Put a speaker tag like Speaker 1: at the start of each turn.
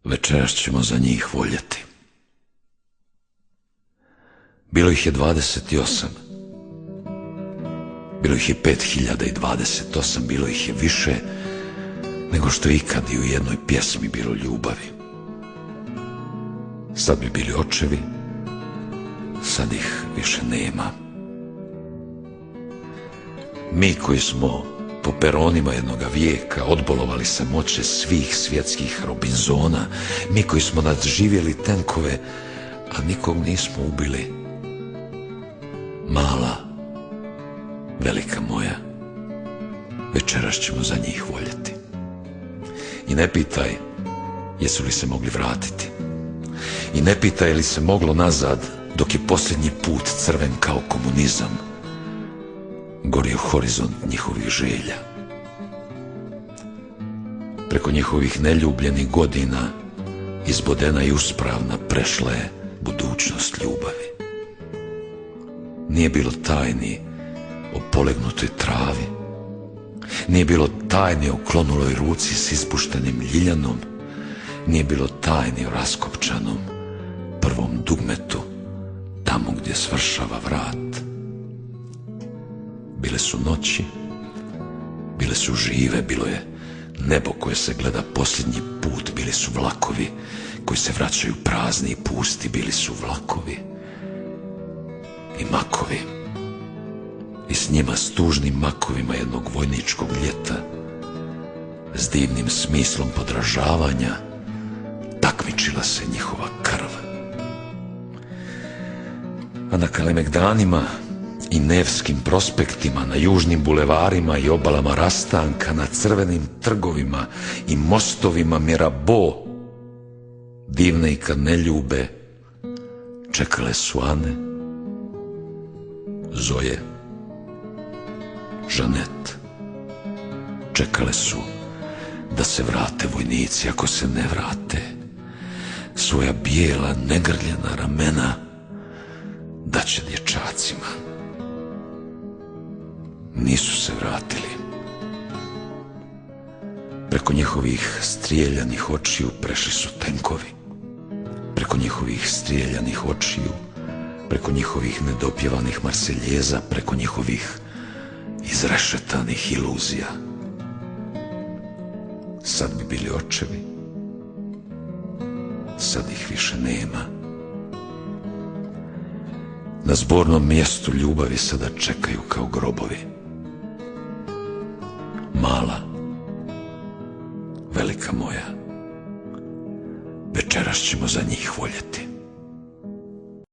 Speaker 1: Večeras ćemo za njih voljeti. Bilo ih je 28. Bilo ih je 5028, bilo ih je više nego što ikad i u jednoj pjesmi bilo ljubavi. Sad bi bili očevi, sad ih više nema. Mi koji smo po peronima jednoga vijeka odbolovali se moće svih svjetskih Robinzona, mi koji smo nadživjeli tenkove, a nikog nismo ubili. Mala, velika moja, večeras ćemo za njih voljeti. I ne pitaj jesu li se mogli vratiti. I ne pitaj je li se moglo nazad dok je posljednji put crven kao komunizam gorio horizont njihovih želja. Preko njihovih neljubljenih godina izbodena i uspravna prešla je budućnost ljubavi. Nije bilo tajni o polegnutoj travi, nije bilo tajni o klonuloj ruci s ispuštenim ljiljanom, nije bilo tajni o raskopčanom prvom dugmetu tamo gdje svršava vrat. Bile su noći, bile su žive, bilo je nebo koje se gleda posljednji put, bili su vlakovi koji se vraćaju prazni i pusti, bili su vlakovi i makovi. I s njima, s tužnim makovima jednog vojničkog ljeta, s divnim smislom podražavanja, takmičila se njihova krv. A na Kalemegdanima i Nevskim prospektima, na južnim bulevarima i obalama rastanka, na crvenim trgovima i mostovima Mirabeau, divne i kad ne ljube, čekale su Ane, Zoje, Žanet. Čekale su da se vrate vojnici, ako se ne vrate, svoja bijela, negrljena ramena daće dječacima. Nisu se vratili. Preko njihovih strijeljanih očiju prešli su tenkovi. Preko njihovih strijeljanih očiju, preko njihovih nedopjevanih marseljeza, preko njihovih izrešetanih iluzija. Sad bi bili očevi, sad ih više nema. Na zbornom mjestu ljubavi sada čekaju kao grobovi. Mala, velika moja, večeras ćemo za njih voljeti.